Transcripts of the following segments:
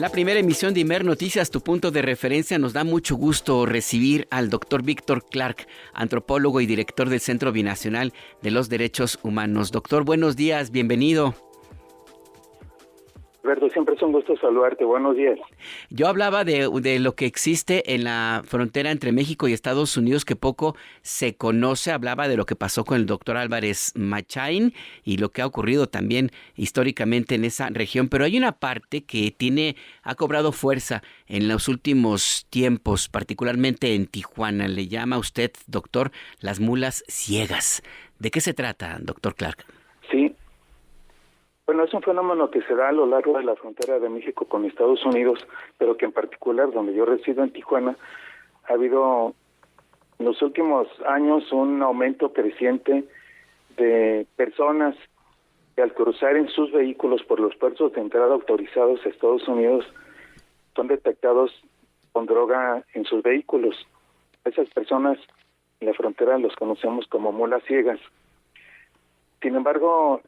la primera emisión de Imer Noticias, tu punto de referencia. Nos da mucho gusto recibir al doctor Víctor Clark, antropólogo y director del Centro Binacional de los Derechos Humanos. Doctor, buenos días, bienvenido. Alberto, siempre es un gusto saludarte. Buenos días. Yo hablaba de lo que existe en la frontera entre México y Estados Unidos, que poco se conoce. Hablaba de lo que pasó con el doctor Álvarez Machain y lo que ha ocurrido también históricamente en esa región. Pero hay una parte que ha cobrado fuerza en los últimos tiempos, particularmente en Tijuana. Le llama usted, doctor, las mulas ciegas. ¿De qué se trata, doctor Clark? Sí. Bueno, es un fenómeno que se da a lo largo de la frontera de México con Estados Unidos, pero que en particular donde yo resido en Tijuana, ha habido en los últimos años un aumento creciente de personas que al cruzar en sus vehículos por los puertos de entrada autorizados a Estados Unidos son detectados con droga en sus vehículos. Esas personas en la frontera los conocemos como mulas ciegas. Sin embargo,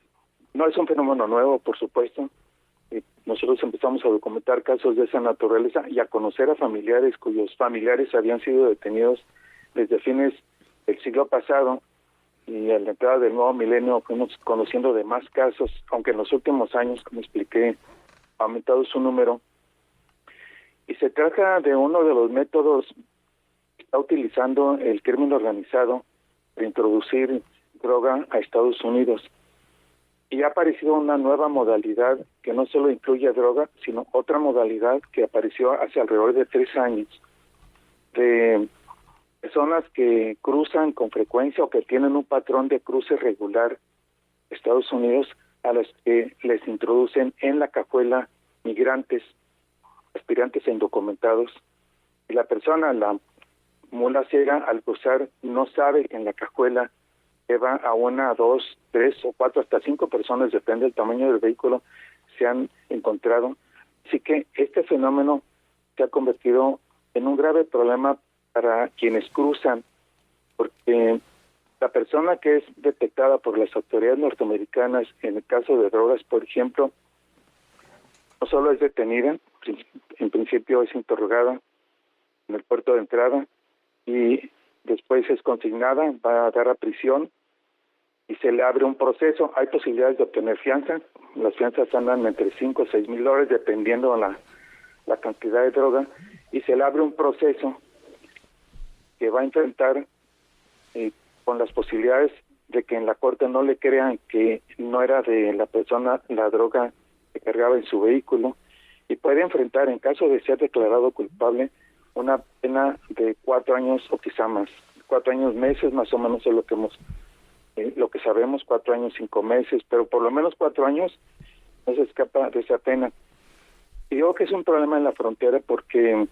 no es un fenómeno nuevo, por supuesto. Nosotros empezamos a documentar casos de esa naturaleza y a conocer a familiares cuyos familiares habían sido detenidos desde fines del siglo pasado, y a la entrada del nuevo milenio fuimos conociendo de más casos, aunque en los últimos años, como expliqué, ha aumentado su número. Y se trata de uno de los métodos que está utilizando el crimen organizado para introducir droga a Estados Unidos. Y ha aparecido una nueva modalidad que no solo incluye droga, sino otra modalidad que apareció hace alrededor de 3 años, de personas que cruzan con frecuencia o que tienen un patrón de cruce regular a Estados Unidos, a los que les introducen en la cajuela migrantes, aspirantes e indocumentados. Y la persona, la mula ciega, al cruzar no sabe que en la cajuela lleva a 1, 2, 3 o 4, hasta 5 personas, depende del tamaño del vehículo, se han encontrado. Así que este fenómeno se ha convertido en un grave problema para quienes cruzan, porque la persona que es detectada por las autoridades norteamericanas en el caso de drogas, por ejemplo, no solo es detenida, en principio es interrogada en el puerto de entrada y después es consignada, va a dar a prisión y se le abre un proceso. Hay posibilidades de obtener fianza. Las fianzas andan entre $5 o $6,000 dependiendo de la cantidad de droga, y se le abre un proceso que va a enfrentar con las posibilidades de que en la corte no le crean que no era de la persona la droga que cargaba en su vehículo, y puede enfrentar, en caso de ser declarado culpable, una pena de 4 años o quizá más. 4 años meses más o menos es lo que sabemos, 4 años 5 meses, pero por lo menos 4 años no se escapa de esa pena. Y digo que es un problema en la frontera porque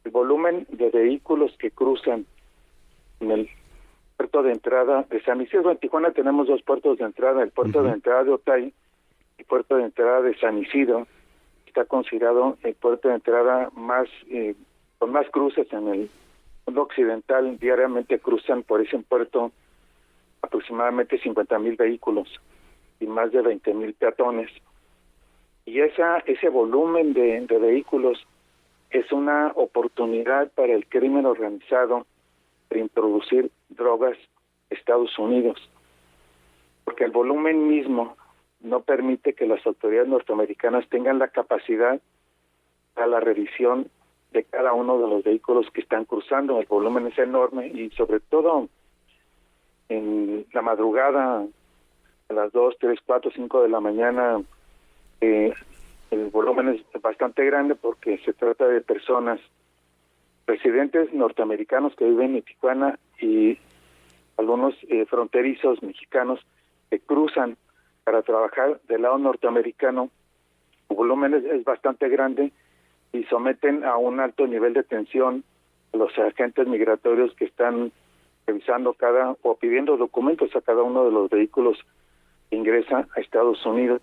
el volumen de vehículos que cruzan en el puerto de entrada de San Isidro. En Tijuana tenemos 2 puertos de entrada, el puerto de entrada de Otay y el puerto de entrada de San Isidro. Está considerado el puerto de entrada más con más cruces en el mundo occidental. Diariamente cruzan por ese puerto aproximadamente 50,000 vehículos y más de 20,000 peatones. Y ese volumen de vehículos es una oportunidad para el crimen organizado de introducir drogas a Estados Unidos, porque el volumen mismo no permite que las autoridades norteamericanas tengan la capacidad para la revisión de cada uno de los vehículos que están cruzando. El volumen es enorme y sobre todo en la madrugada, a las 2, 3, 4, 5 de la mañana, el volumen es bastante grande porque se trata de personas, residentes norteamericanos que viven en Tijuana y algunos fronterizos mexicanos que cruzan para trabajar del lado norteamericano. El volumen es bastante grande y someten a un alto nivel de tensión a los agentes migratorios que están revisando o pidiendo documentos a cada uno de los vehículos que ingresa a Estados Unidos.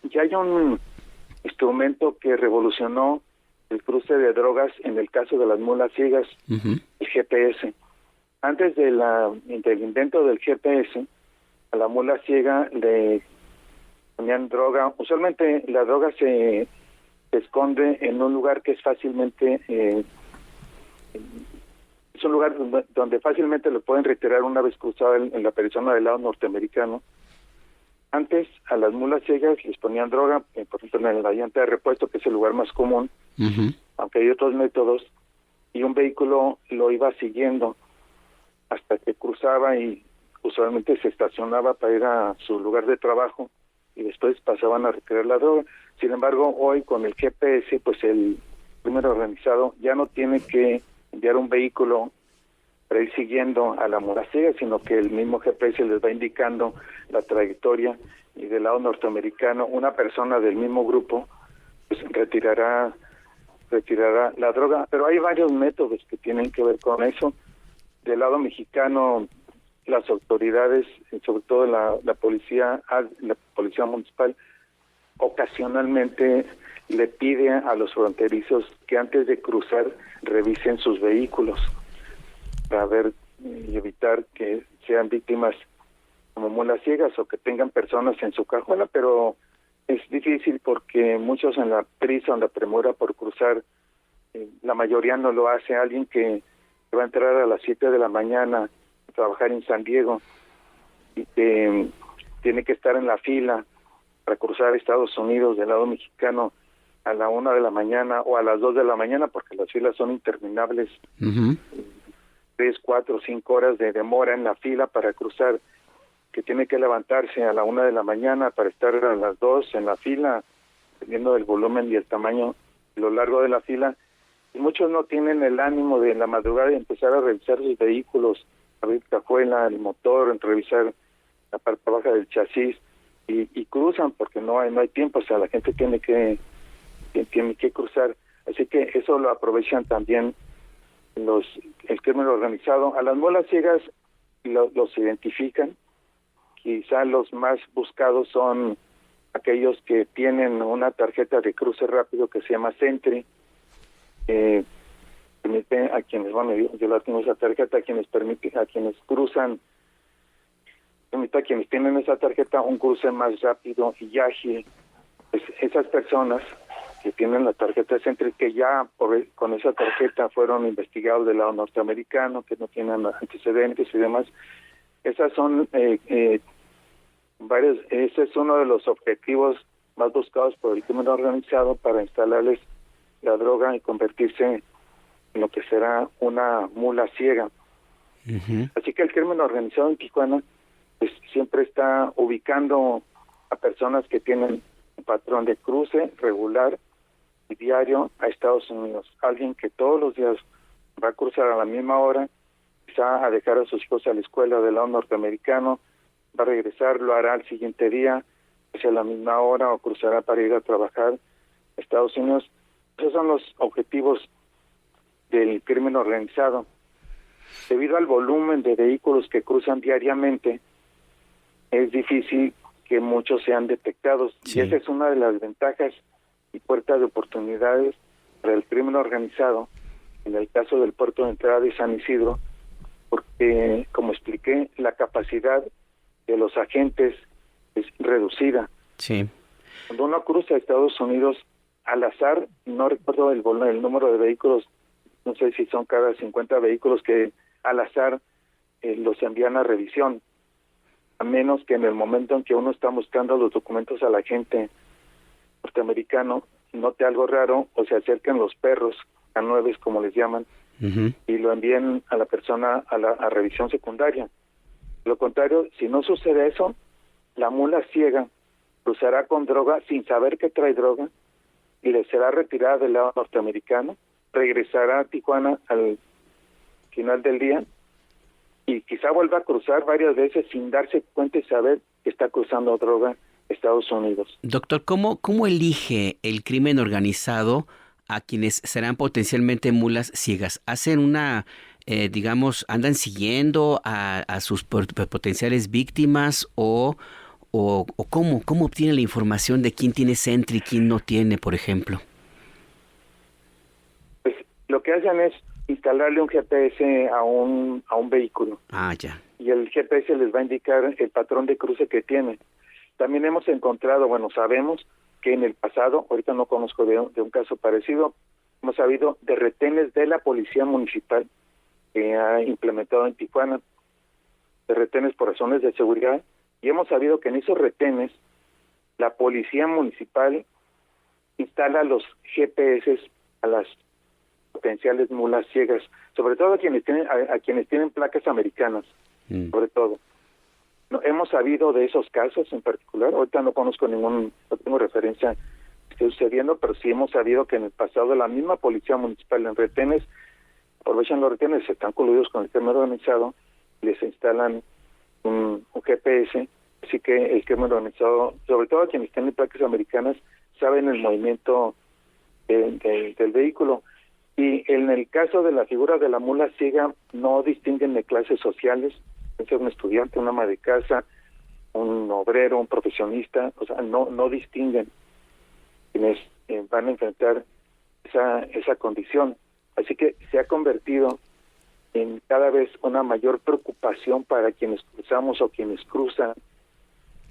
Y hay un instrumento que revolucionó el cruce de drogas en el caso de las mulas ciegas, el GPS. Antes del invento del GPS, a la mula ciega le ponían droga. Usualmente la droga se se esconde en un lugar que es fácilmente, es un lugar donde fácilmente lo pueden retirar una vez cruzada en la persona del lado norteamericano. Antes a las mulas ciegas les ponían droga, por ejemplo en la llanta de repuesto, que es el lugar más común, aunque hay otros métodos, y un vehículo lo iba siguiendo hasta que cruzaba y usualmente se estacionaba para ir a su lugar de trabajo y después pasaban a retirar la droga. Sin embargo, hoy con el GPS, pues el crimen organizado ya no tiene que enviar un vehículo para ir siguiendo a la mula ciega, sino que el mismo GPS les va indicando la trayectoria, y del lado norteamericano una persona del mismo grupo pues retirará la droga. Pero hay varios métodos que tienen que ver con eso. Del lado mexicano, las autoridades, sobre todo la policía municipal, ocasionalmente le pide a los fronterizos que antes de cruzar revisen sus vehículos para ver y evitar que sean víctimas como mulas ciegas o que tengan personas en su cajuela, pero es difícil porque muchos en la prisa o en la premura por cruzar, la mayoría no lo hace. Alguien que va a entrar a las 7 de la mañana a trabajar en San Diego y que tiene que estar en la fila para cruzar a Estados Unidos del lado mexicano a la 1 de la mañana o a las 2 de la mañana, porque las filas son interminables, 3, 4, 5 horas de demora en la fila para cruzar, que tiene que levantarse a la 1 de la mañana para estar a las 2 en la fila, dependiendo del volumen y el tamaño, lo largo de la fila. Y muchos no tienen el ánimo de en la madrugada de empezar a revisar sus vehículos, abrir cajuela, el motor, revisar la parte baja del chasis, y cruzan porque no hay tiempo. O sea, la gente tiene que cruzar. Así que eso lo aprovechan también el crimen organizado. A las mulas ciegas los identifican. Quizá los más buscados son aquellos que tienen una tarjeta de cruce rápido que se llama Sentry. Permite a quienes, yo la tengo esa tarjeta, a quienes cruzan, permite a quienes tienen esa tarjeta un cruce más rápido y ágil. Pues esas personas que tienen la tarjeta Sentry, que ya con esa tarjeta fueron investigados del lado norteamericano, que no tienen antecedentes y demás, esas son varios. Ese es uno de los objetivos más buscados por el crimen organizado para instalarles la droga y convertirse en lo que será una mula ciega. Así que el crimen organizado en Tijuana pues siempre está ubicando a personas que tienen un patrón de cruce regular y diario a Estados Unidos. Alguien que todos los días va a cruzar a la misma hora, quizá a dejar a sus hijos a la escuela del lado norteamericano, va a regresar, lo hará al siguiente día, hacia la misma hora, o cruzará para ir a trabajar a Estados Unidos. Esos son los objetivos del crimen organizado. Debido al volumen de vehículos que cruzan diariamente, es difícil que muchos sean detectados. Sí. Y esa es una de las ventajas y puertas de oportunidades para el crimen organizado, en el caso del puerto de entrada de San Isidro, porque, como expliqué, la capacidad de los agentes es reducida. Sí. Cuando uno cruza a Estados Unidos, al azar, no recuerdo el número de vehículos, no sé si son cada 50 vehículos que al azar los envían a revisión, a menos que en el momento en que uno está mostrando los documentos a la gente norteamericano, note algo raro o se acerquen los perros, canueves como les llaman, y lo envíen a la persona a revisión secundaria. Lo contrario, si no sucede eso, la mula ciega cruzará con droga sin saber que trae droga y le será retirada del lado norteamericano, regresará a Tijuana al final del día y quizá vuelva a cruzar varias veces sin darse cuenta y saber que está cruzando droga a Estados Unidos. Doctor, ¿cómo elige el crimen organizado a quienes serán potencialmente mulas ciegas? ¿Hacen andan siguiendo a sus potenciales víctimas o cómo obtienen la información de quién tiene Sentry y quién no tiene, por ejemplo? Pues lo que hacen es instalarle un GPS a un vehículo. Ah, ya. Y el GPS les va a indicar el patrón de cruce que tiene. También hemos encontrado, sabemos que en el pasado, ahorita no conozco de un caso parecido, hemos sabido de retenes de la policía municipal que ha implementado en Tijuana, de retenes por razones de seguridad, y hemos sabido que en esos retenes la policía municipal instala los GPS a las potenciales mulas ciegas, sobre todo a quienes tienen placas americanas, sobre todo. No, hemos sabido de esos casos en particular, ahorita no tengo referencia que esté sucediendo, pero sí hemos sabido que en el pasado la misma policía municipal en retenes, aprovechan los retenes, están coludidos con el crimen organizado, les instalan un GPS, así que el crimen organizado, sobre todo quienes tienen placas americanas, saben el movimiento del vehículo. Y en el caso de la figura de la mula ciega, no distinguen de clases sociales, puede ser un estudiante, un ama de casa, un obrero, un profesionista, o sea, no distinguen quienes van a enfrentar esa condición. Así que se ha convertido en cada vez una mayor preocupación para quienes cruzamos o quienes cruzan,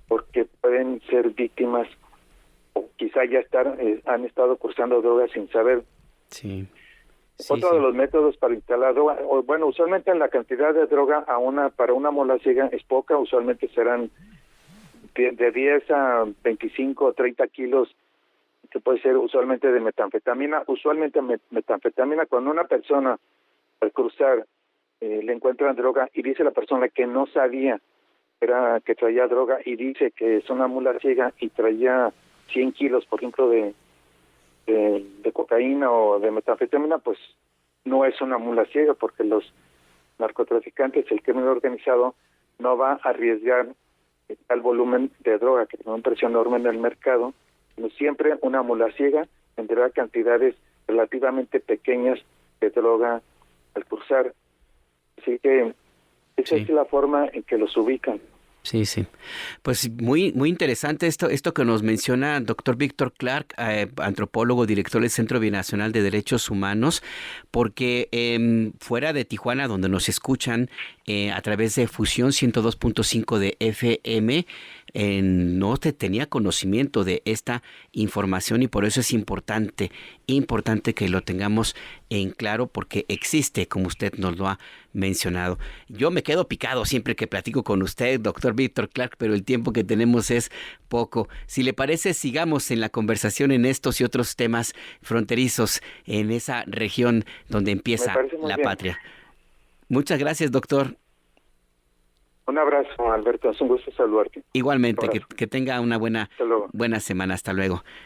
porque pueden ser víctimas o quizá ya han estado cruzando drogas sin saber. Sí. Otro de los métodos para instalar droga, bueno, usualmente la cantidad de droga para una mula ciega es poca, usualmente serán de 10 a 25 o 30 kilos, que puede ser usualmente de metanfetamina. Usualmente metanfetamina, cuando una persona al cruzar le encuentran droga y dice la persona que no sabía que traía droga y dice que es una mula ciega y traía 100 kilos, por ejemplo, de cocaína o de metanfetamina, pues no es una mula ciega, porque los narcotraficantes, el crimen organizado, no va a arriesgar tal volumen de droga que tiene un precio enorme en el mercado, sino siempre una mula ciega tendrá cantidades relativamente pequeñas de droga al cruzar. Así que esa es la forma en que los ubican. Sí, sí. Pues muy, muy interesante esto que nos menciona doctor Víctor Clark, antropólogo, director del Centro Binacional de Derechos Humanos, porque fuera de Tijuana, donde nos escuchan a través de Fusión 102.5 de FM, no tenía conocimiento de esta información y por eso es importante que lo tengamos en claro, porque existe, como usted nos lo ha mencionado. Yo me quedo picado siempre que platico con usted, doctor Víctor Clark, pero el tiempo que tenemos es poco. Si le parece, sigamos en la conversación en estos y otros temas fronterizos en esa región donde empieza la patria. Muchas gracias, doctor. Un abrazo, Alberto. Es un gusto saludarte. Igualmente, que tenga una buena semana. Hasta luego.